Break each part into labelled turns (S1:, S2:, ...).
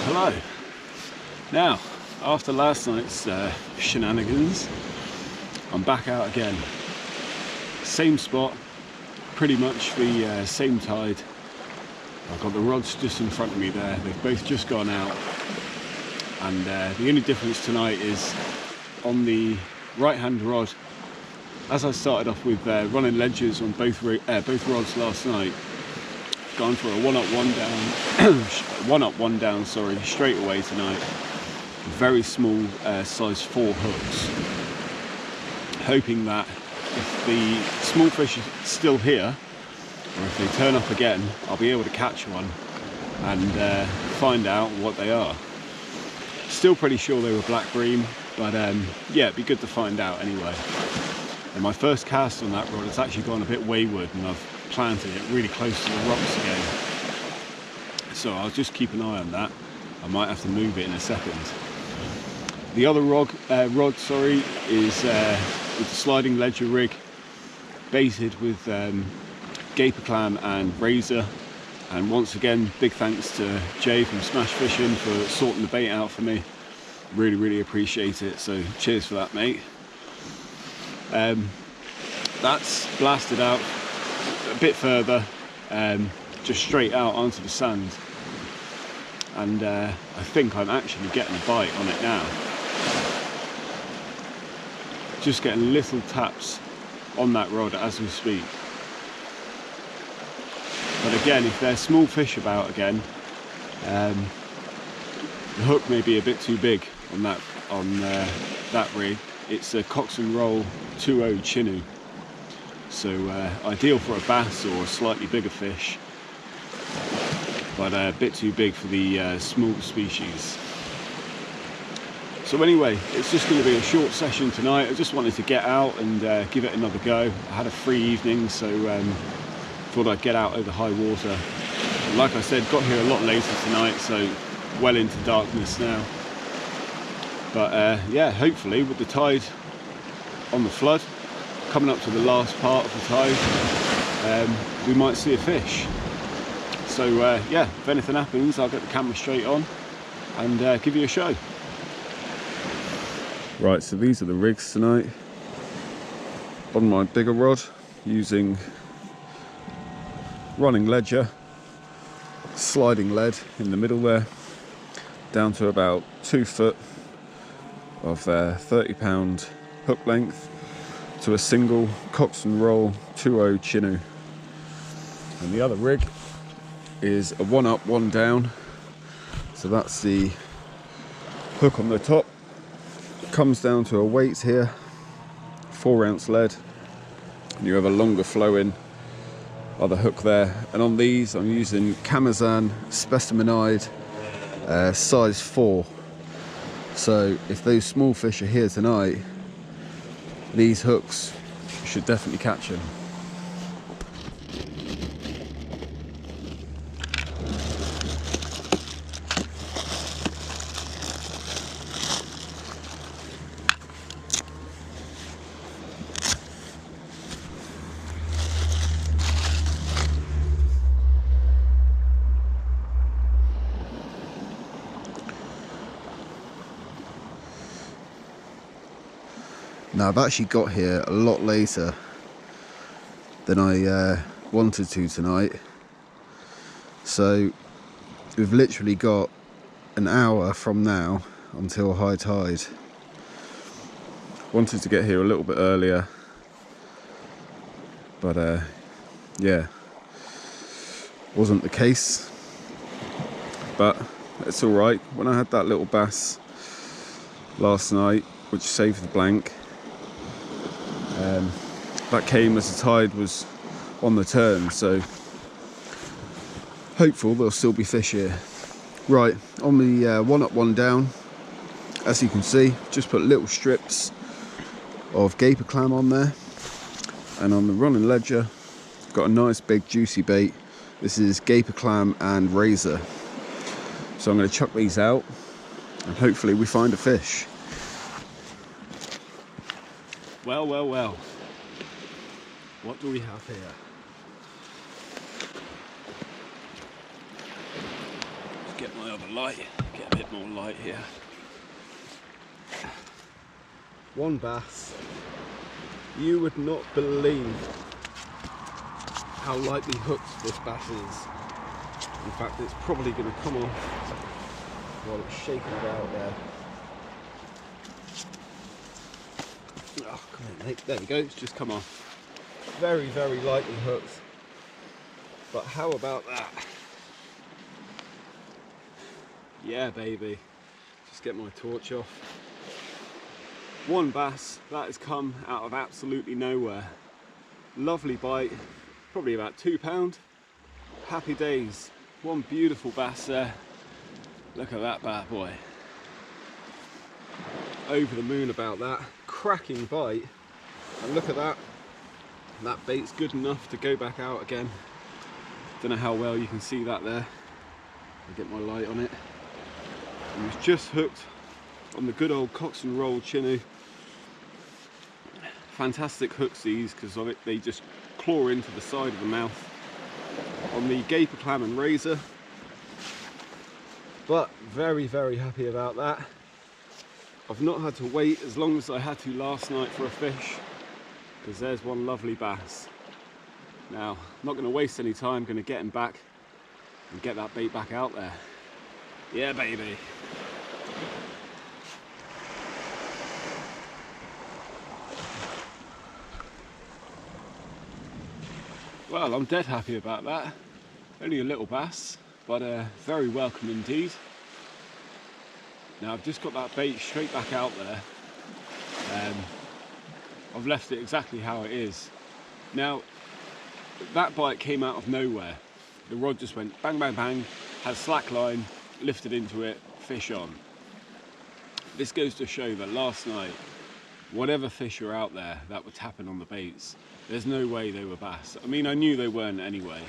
S1: Hello. Now, after last night's shenanigans, I'm back out again. Same spot, pretty much the same tide. I've got the rods just in front of me there. They've both just gone out. And the only difference tonight is on the right-hand rod. As I started off with running ledgers on both rods last night, gone for a one up, one down, straight away tonight. Very small size 4 hooks. Hoping that if the small fish is still here, or if they turn up again, I'll be able to catch one and find out what they are. Still pretty sure they were black bream, but yeah, it'd be good to find out anyway. And my first cast on that rod has actually gone a bit wayward, and I've planted it really close to the rocks again. So I'll just keep an eye on that. I might have to move it in a second. The other rod is with the sliding ledger rig, baited with gaper clam and razor. And once again, big thanks to Jay from Smash Fishing for sorting the bait out for me. Really, really appreciate it. So cheers for that, mate. That's blasted out a bit further, just straight out onto the sand. And I think I'm actually getting a bite on it now. Just getting little taps on that rod as we speak. But again, if there's small fish about again, the hook may be a bit too big on that rig. It's a Cox Rowle 2.0 Chinu, so ideal for a bass or a slightly bigger fish, but a bit too big for the smaller species. So anyway, it's just going to be a short session tonight. I just wanted to get out and give it another go. I had a free evening, so thought I'd get out over high water. And like I said, got here a lot later tonight, so well into darkness now. But yeah, hopefully with the tide on the flood, coming up to the last part of the tide, we might see a fish. So yeah, if anything happens, I'll get the camera straight on and give you a show. Right, so these are the rigs tonight. On my bigger rod, using running ledger, sliding lead in the middle there, down to about 2 foot of 30-pound hook length to a single Cox Rowle 2.0 Chinu. And the other rig is a 1 up, 1 down. So that's the hook on the top. Comes down to a weight here, 4-ounce lead, and you have a longer flowing other hook there. And on these I'm using Camazan specimenide size 4. So if those small fish are here tonight, these hooks should definitely catch them. Now I've actually got here a lot later than I wanted to tonight, so we've literally got an hour from now until high tide. Wanted to get here a little bit earlier, but yeah, wasn't the case, but it's alright. When I had that little bass last night, which saved the blank, that came as the tide was on the turn, so hopeful there'll still be fish here. Right, on the 1 up, 1 down, as you can see, just put little strips of gaper clam on there, and on the running ledger got a nice big juicy bait. This is gaper clam and razor, so I'm going to chuck these out and hopefully we find a fish. Well, well, well. What do we have here? Let's get my my other light, get a bit more light here.
S2: One bass. You would not believe how lightly hooked this bass is. In fact, it's probably going to come off while it's shaking about there. Oh, come on, mate. There we go, it's just come off. Very, very lightly hooked. But how about that? Yeah, baby. Just get my torch off. One bass that has come out of absolutely nowhere. Lovely bite, probably about £2. Happy days. One beautiful bass there. Look at that bad boy. Over the moon about that. Cracking bite. And look at that. That bait's good enough to go back out again. Don't know how well you can see that there. I'll get my light on it. It was just hooked on the good old Cox Rowle Chinu. Fantastic hooks these, because of it they just claw into the side of the mouth on the gaper clam and razor. But very, very happy about that. I've not had to wait as long as I had to last night for a fish, because there's one lovely bass. Now, I'm not going to waste any time, I'm going to get him back and get that bait back out there. Yeah, baby. Well, I'm dead happy about that. Only a little bass, but very welcome indeed. Now I've just got that bait straight back out there. I've left it exactly how it is. Now, that bite came out of nowhere. The rod just went bang, bang, bang, had slack line, lifted into it, fish on. This goes to show that last night, whatever fish are out there that were tapping on the baits, there's no way they were bass. I mean, I knew they weren't anyway,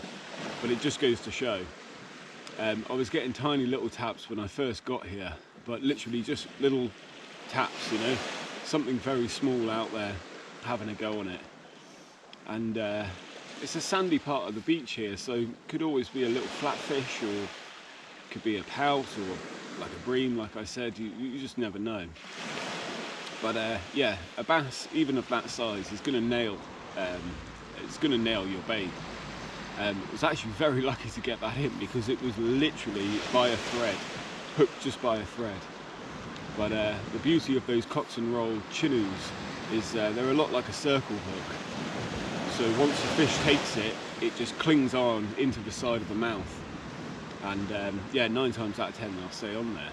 S2: but it just goes to show. I was getting tiny little taps when I first got here, but literally just little taps, you know, something very small out there having a go on it. And it's a sandy part of the beach here, so could always be a little flatfish, or could be a pout, or like a bream, like I said, you just never know. But yeah, a bass, even of that size, is going to nail. It's going to nail your bait. I was actually very lucky to get that in, because it was literally by a thread, hooked just by a thread. But the beauty of those Cox Rowle Chinus is they're a lot like a circle hook. So once the fish takes it, it just clings on into the side of the mouth, and yeah, 9 times out of 10 they'll stay on there.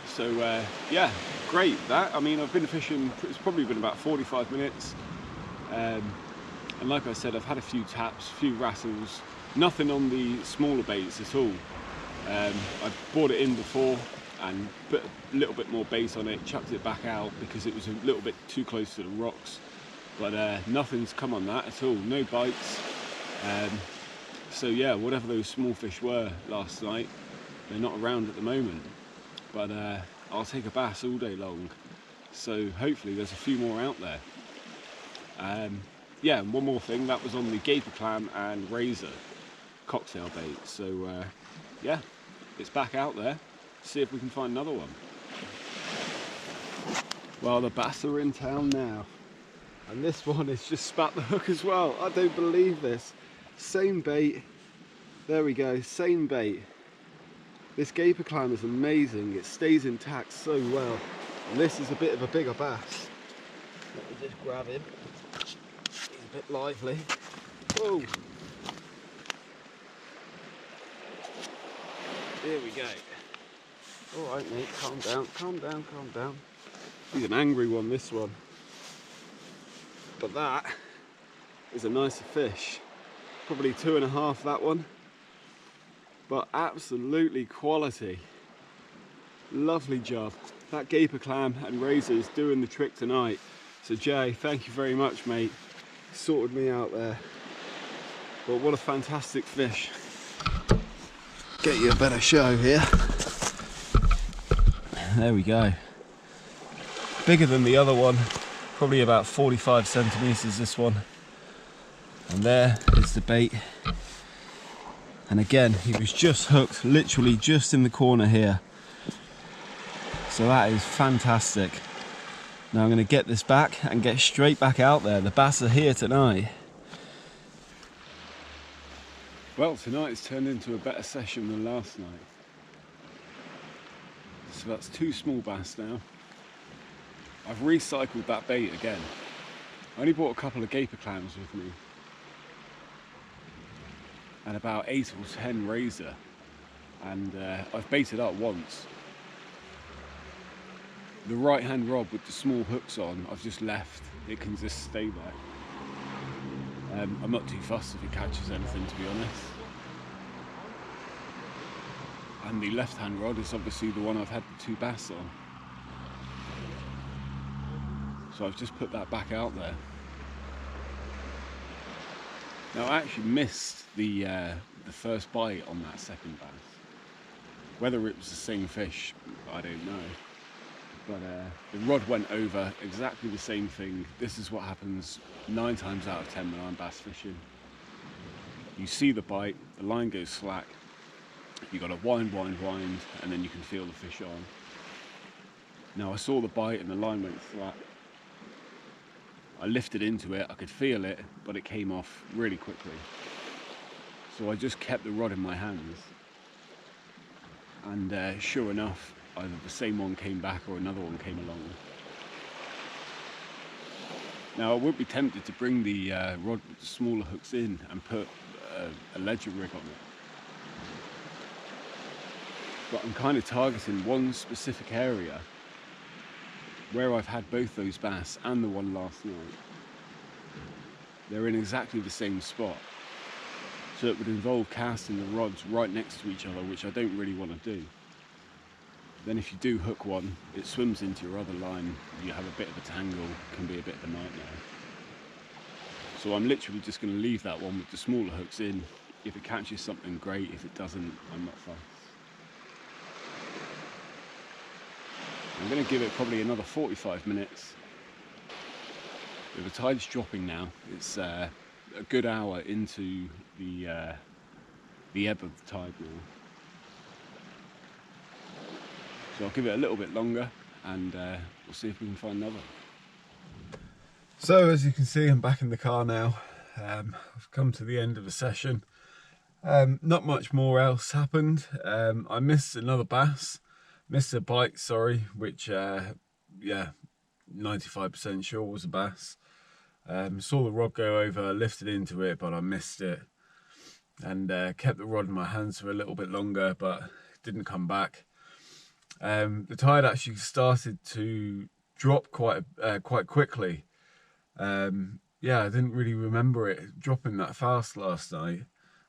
S2: So yeah, great that. I mean, I've been fishing, it's probably been about 45 minutes. And like I said, I've had a few taps, a few rattles, nothing on the smaller baits at all. I've brought it in before and put a little bit more bait on it, chucked it back out because it was a little bit too close to the rocks. But nothing's come on that at all, no bites. So yeah, whatever those small fish were last night, they're not around at the moment. But I'll take a bass all day long. So hopefully there's a few more out there. Yeah, and one more thing, that was on the gaper clam and razor cocktail bait. So yeah, it's back out there. See if we can find another one. Well, the bass are in town now, and this one has just spat the hook as well. I don't believe this. Same bait. There we go, same bait. This gaper clam is amazing. It stays intact so well. And this is a bit of a bigger bass. Let me just grab him. He's a bit lively. Whoa. Here we go. All right, mate, calm down, calm down, calm down. He's an angry one, this one. But that is a nicer fish. Probably 2.5, that one. But absolutely quality. Lovely job. That gaper clam and razor is doing the trick tonight. So Jay, thank you very much, mate. Sorted me out there. But what a fantastic fish. Get you a better show here. There we go. Bigger than the other one. Probably about 45 centimeters, this one. And there is the bait.
S1: And again, he was just hooked, literally just in the corner here. So that is fantastic. Now I'm going to get this back and get straight back out there. The bass are here tonight.
S2: Well, tonight's turned into a better session than last night. So that's 2 small bass now. I've recycled that bait again. I only brought a couple of gaper clams with me and about 8 or 10 razor, and I've baited up once. The right hand rod with the small hooks on, I've just left. It can just stay there. I'm not too fussed if it catches anything, to be honest. And the left hand rod is obviously the one I've had the 2 bass on. So I've just put that back out there. Now I actually missed the first bite on that second bass. Whether it was the same fish, I don't know. But the rod went over, exactly the same thing. This is what happens 9 times out of 10 when I'm bass fishing. You see the bite, the line goes slack, you got to wind, and then you can feel the fish on. Now I saw the bite and the line went flat. I lifted into it, I could feel it, but it came off really quickly. So I just kept the rod in my hands. And sure enough, either the same one came back or another one came along. Now I would be tempted to bring the rod with the smaller hooks in and put a ledger rig on it. But I'm kind of targeting one specific area where I've had both those bass and the one last night. They're in exactly the same spot. So it would involve casting the rods right next to each other, which I don't really want to do. Then if you do hook one, it swims into your other line, you have a bit of a tangle, can be a bit of a nightmare. So I'm literally just going to leave that one with the smaller hooks in. If it catches something, great. If it doesn't, I'm not fussed. I'm going to give it probably another 45 minutes. The tide's dropping now. It's a good hour into the ebb of the tide now. So I'll give it a little bit longer and we'll see if we can find another. So as you can see, I'm back in the car now. I've come to the end of the session. Not much more else happened. I missed another bass. Missed a bite, sorry, which, yeah, 95% sure was a bass. Saw the rod go over, lifted into it, but I missed it. And kept the rod in my hands for a little bit longer, but it didn't come back. The tide actually started to drop quite quickly. Yeah, I didn't really remember it dropping that fast last night,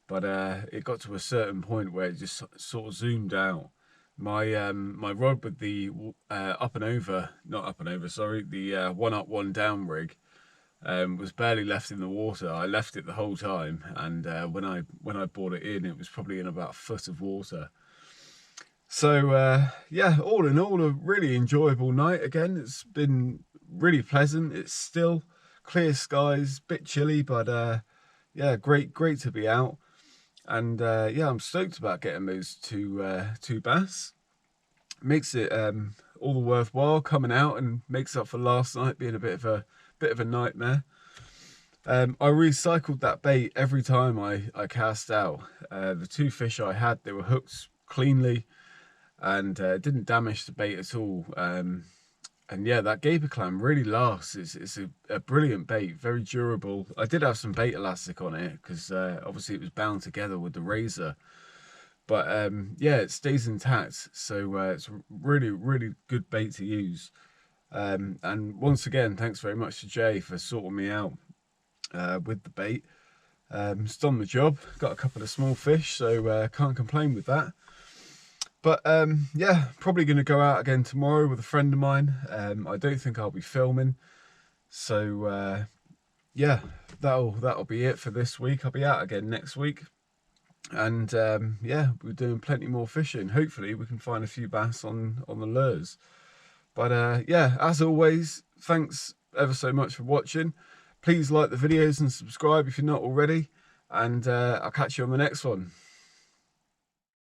S2: but it got to a certain point where it just sort of zoomed out. My my rod with the the one up one down rig was barely left in the water. I left it the whole time, and when I brought it in, it was probably in about a foot of water. So yeah, all in all, a really enjoyable night. Again, it's been really pleasant. It's still clear skies, bit chilly, but yeah, great to be out. And yeah, I'm stoked about getting those two bass. Makes it all the worthwhile coming out, and makes up for last night being a bit of a nightmare. I recycled that bait every time I cast out. The 2 fish I had, they were hooked cleanly and didn't damage the bait at all. And yeah, that gaper clam really lasts. It's a brilliant bait, very durable. I did have some bait elastic on it because obviously it was bound together with the razor. But yeah, it stays intact. So it's a really good bait to use. And once again, thanks very much to Jay for sorting me out with the bait. It's done the job. Got a couple of small fish, so can't complain with that. But yeah, probably going to go out again tomorrow with a friend of mine. I don't think I'll be filming. So yeah, that'll be it for this week. I'll be out again next week. And yeah, we're doing plenty more fishing. Hopefully we can find a few bass on the lures. But yeah, as always, thanks ever so much for watching. Please like the videos and subscribe if you're not already. And I'll catch you on the next one.